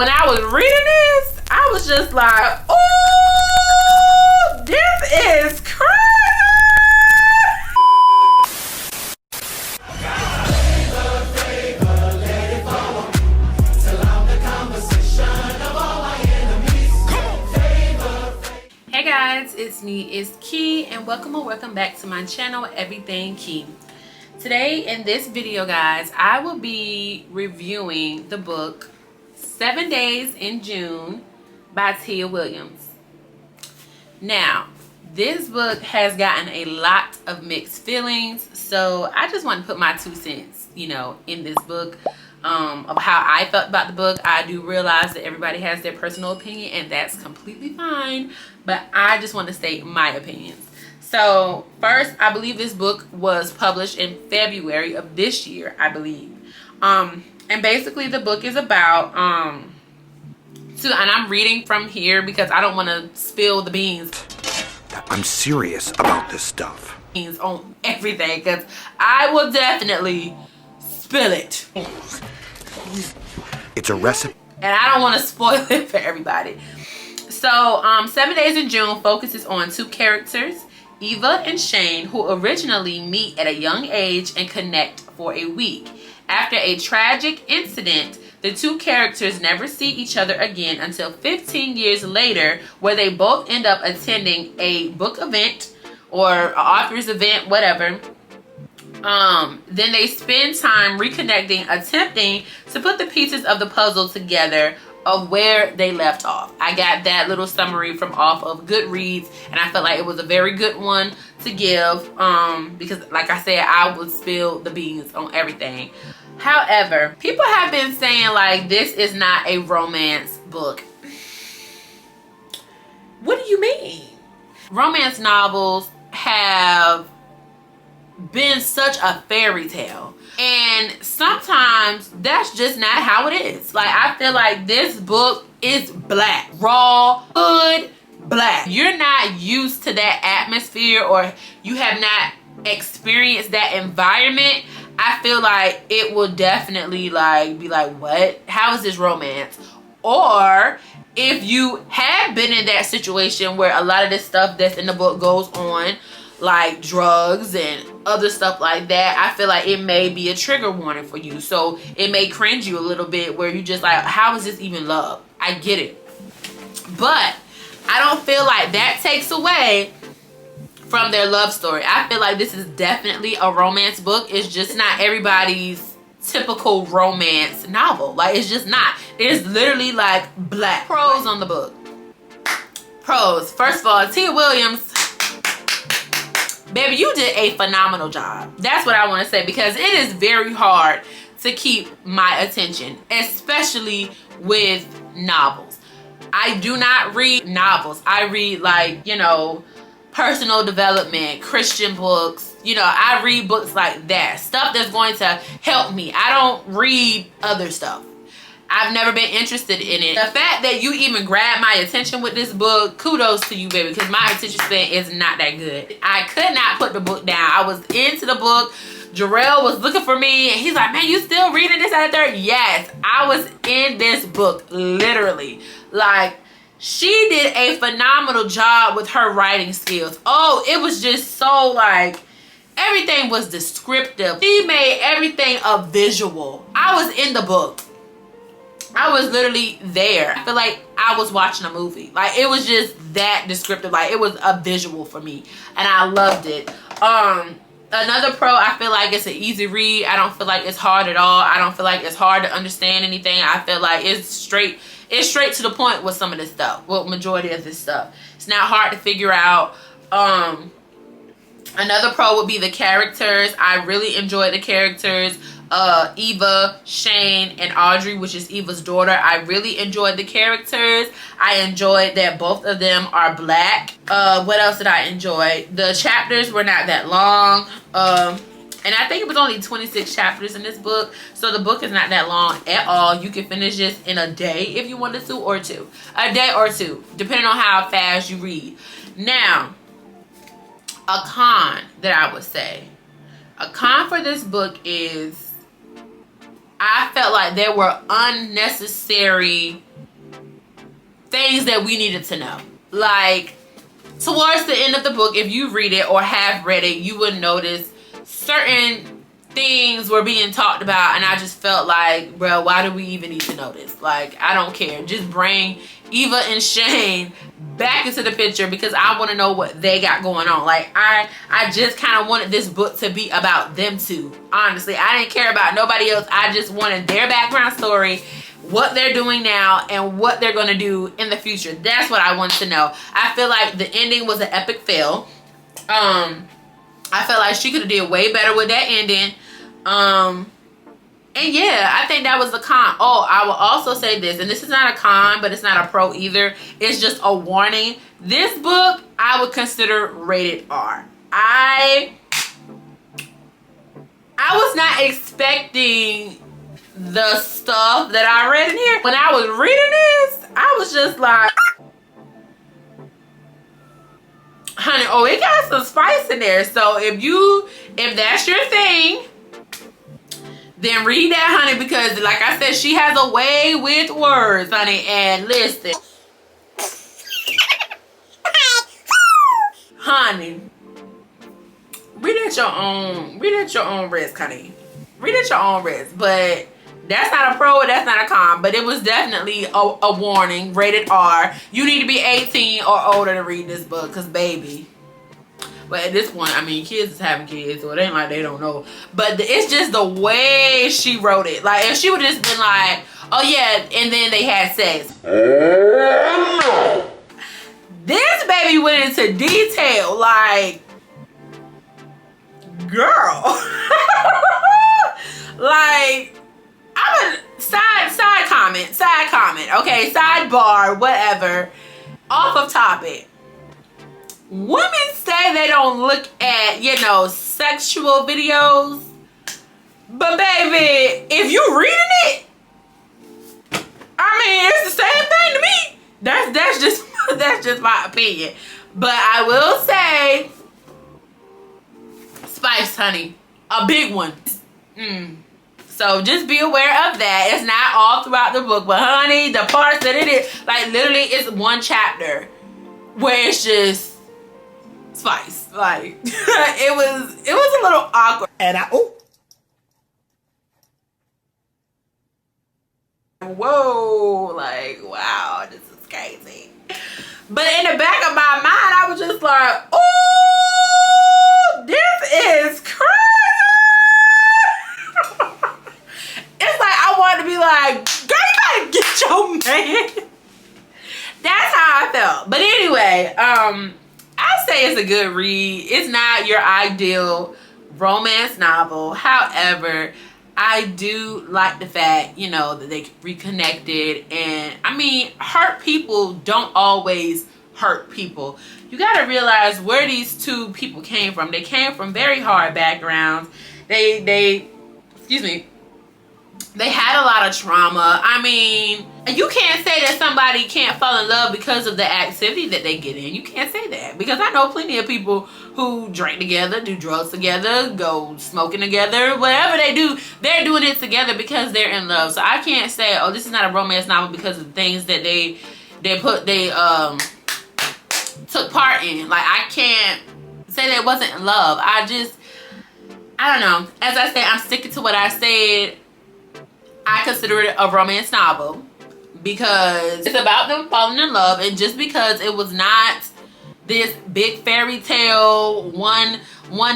When I was reading this, I was just like, oh, this is crazy. Hey guys, it's me, it's Key, and welcome back to my channel, Everything Key. Today in this video, guys, I will be reviewing the book 7 Days in June by Tia Williams. Now, this book has gotten a lot of mixed feelings, so I just want to put my 2 cents, in this book, of how I felt about the book. I do realize that everybody has their personal opinion, and that's completely fine, but I just want to state my opinions. So first, I believe this book was published in February of this year, I believe. And basically the book is about, and I'm reading from here because I don't want to spill the beans. I'm serious about this stuff. On everything, because I will definitely spill it. It's a recipe. And I don't want to spoil it for everybody. So 7 Days in June focuses on 2 characters, Eva and Shane, who originally meet at a young age and connect for a week. After a tragic incident, the 2 characters never see each other again until 15 years later, where they both end up attending a book event or an author's event, whatever. Then they spend time reconnecting, attempting to put the pieces of the puzzle together of where they left off. I got that little summary from off of Goodreads, and I felt like it was a very good one to give, because like I said, I would spill the beans on everything. However, people have been saying like this is not a romance book. What do you mean? Romance novels have been such a fairy tale, and sometimes that's just not how it is. Like, I feel like this book is black, raw, hood black. You're not used to that atmosphere, or you have not experienced that environment. I feel like it will definitely be like, what? How is this romance? Or if you have been in that situation where a lot of this stuff that's in the book goes on, like drugs and other stuff like that, I feel like it may be a trigger warning for you. So it may cringe you a little bit, where you just like, how is this even love? I get it. But I don't feel like that takes away from their love story. I feel like this is definitely a romance book. It's just not everybody's typical romance novel. Like, it's just not. There's literally like black pros on the book. Pros. First of all, Tia Williams, baby, you did a phenomenal job. That's what I want to say, because it is very hard to keep my attention, especially with novels. I do not read novels. I read personal development, Christian books. I read books like that. Stuff that's going to help me. I don't read other stuff. I've never been interested in it. The fact that you even grabbed my attention with this book, kudos to you, baby, because my attention span is not that good. I could not put the book down. I was into the book. Jarrell was looking for me, and he's like, man, you still reading this at 3rd? Yes, I was in this book, literally. Like, she did a phenomenal job with her writing skills. Oh, it was just so everything was descriptive. She made everything a visual. I was in the book. I was literally there. I feel like I was watching a movie. Like, it was just that descriptive. Like, it was a visual for me, and I loved it. Another pro, I feel like it's an easy read. I don't feel like it's hard at all. I don't feel like it's hard to understand anything. I feel like it's straight to the point with some of this stuff. Well, majority of this stuff. It's not hard to figure out. Another pro would be the characters. I really enjoyed the characters. Eva, Shane, and Audrey, which is Eva's daughter. I really enjoyed the characters. I enjoyed that both of them are black. What else did I enjoy? The chapters were not that long. And I think it was only 26 chapters in this book. So the book is not that long at all. You can finish this in a day if you wanted to, or 2. A day or 2, depending on how fast you read. Now, a con that I would say. A con for this book is I felt like there were unnecessary things that we needed to know. Like, towards the end of the book, if you read it or have read it, you would notice certain things were being talked about, and I just felt like, bro, why do we even need to know this? Like, I don't care. Just bring Eva and Shane back into the picture, because I want to know what they got going on. Like, I just kind of wanted this book to be about them two. Honestly, I didn't care about nobody else. I just wanted their background story, what they're doing now, and what they're going to do in the future. That's what I wanted to know. I feel like the ending was an epic fail. I felt like she could have did way better with that ending. And yeah, I think that was the con. Oh, I will also say this, and this is not a con, but it's not a pro either. It's just a warning. This book, I would consider rated R. I was not expecting the stuff that I read in here. When I was reading this, I was just like, honey, oh, it got some spice in there. So if that's your thing, then read that, honey, because like I said, she has a way with words, honey. And listen, honey, read at your own risk, honey. Read at your own risk. But that's not a pro, that's not a con, but it was definitely a warning, rated R. You need to be 18 or older to read this book, because baby. But at this point, I mean, kids is having kids, so it ain't like they don't know. But it's just the way she wrote it. Like, if she would have just been like, oh yeah, and then they had sex. This baby went into detail, like, girl. Like, I'm a side comment, okay, sidebar, whatever, off of topic. Women say they don't look at, you know, sexual videos, but baby, if you reading it, I mean, it's the same thing to me. That's just my opinion. But I will say, spice, honey, a big one. So just be aware of that. It's not all throughout the book, but honey, the parts that it is, like, literally it's one chapter where it's just spice. Like, it was a little awkward. And whoa, like, wow, this is crazy. But in the back of my mind, I was just like, oh, this is crazy. It's like I wanted to be like, girl, you gotta get your man. That's how I felt. But anyway, I say it's a good read. It's not your ideal romance novel. However, I do like the fact, you know, that they reconnected. And I mean, hurt people don't always hurt people. You gotta realize where these two people came from. They came from very hard backgrounds. They had a lot of trauma. I mean, you can't say that somebody can't fall in love because of the activity that they get in. You can't say that, because I know plenty of people who drink together, do drugs together, go smoking together, whatever they do, they're doing it together because they're in love. So I can't say, oh, this is not a romance novel because of the things that they took part in. Like, I can't say they wasn't in love. I don't know. As I said, I'm sticking to what I said. I consider it a romance novel because it's about them falling in love, and just because it was not this big fairy tale, one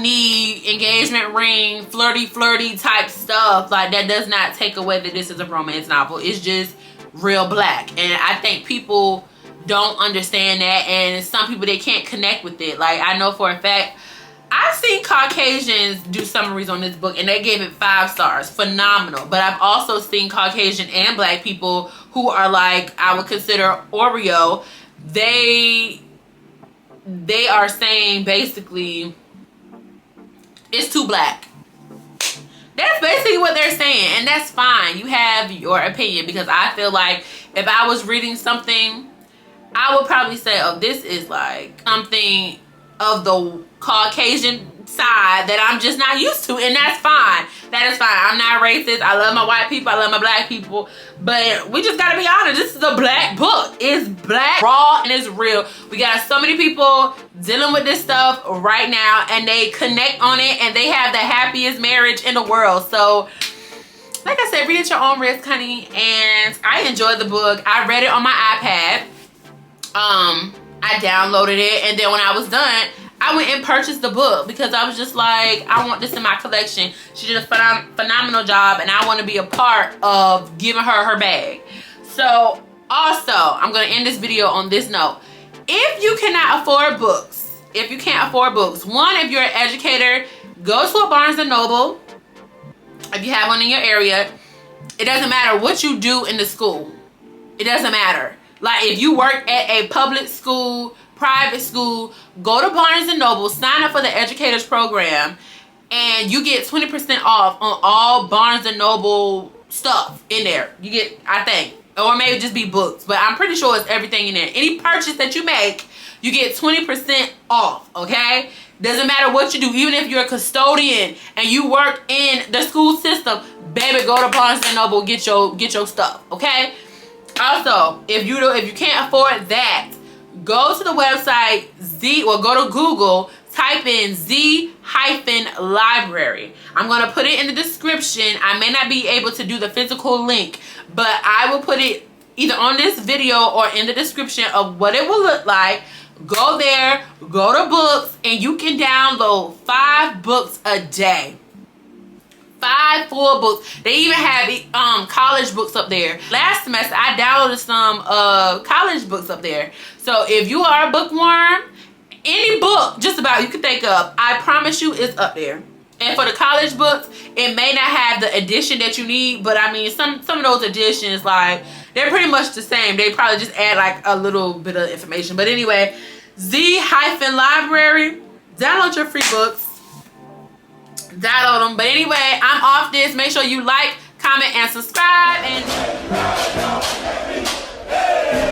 knee, engagement ring, flirty type stuff, like, that does not take away that this is a romance novel. It's just real black, and I think people don't understand that, and some people, they can't connect with it. Like, I know for a fact, I've seen Caucasians do summaries on this book and they gave it 5 stars. Phenomenal. But I've also seen Caucasian and black people who are like, I would consider Oreo. They are saying basically it's too black. That's basically what they're saying, and that's fine. You have your opinion, because I feel like if I was reading something, I would probably say, oh, this is like something of the Caucasian side that I'm just not used to, and that's fine. That is fine. I'm not racist. I love my white people. I love my black people. But we just gotta be honest. This is a black book. It's black, raw, and it's real. We got so many people dealing with this stuff right now, and they connect on it, and they have the happiest marriage in the world. So, like I said, read at your own risk, honey. And I enjoyed the book. I read it on my iPad. I downloaded it, and then when I was done, I went and purchased the book because I was just like, I want this in my collection. She did a phenomenal job, and I want to be a part of giving her her bag. So, also, I'm going to end this video on this note. If you cannot afford books, one, if you're an educator, go to a Barnes & Noble. If you have one in your area, it doesn't matter what you do in the school. It doesn't matter. Like, if you work at a public school, private school, go to Barnes & Noble, sign up for the educators program, and you get 20% off on all Barnes & Noble stuff in there. You get, I think, or maybe just be books, but I'm pretty sure it's everything in there. Any purchase that you make, you get 20% off, okay? Doesn't matter what you do. Even if you're a custodian and you work in the school system, baby, go to Barnes & Noble, get your stuff, okay? Also, if you can't afford that, go to the website go to Google, type in Z-library. I'm going to put it in the description. I may not be able to do the physical link, but I will put it either on this video or in the description of what it will look like. Go there, go to books, and you can download 5 books a day. 5 full books. They even have college books up there. Last semester, I downloaded some college books up there. So if you are a bookworm, any book just about you can think of, I promise you it's up there. And for the college books, it may not have the edition that you need, but I mean, some of those editions, like, they're pretty much the same. They probably just add like a little bit of information. But anyway, Z-library, download your free books. Download them. But anyway, I'm off this. Make sure you like, comment, and subscribe. And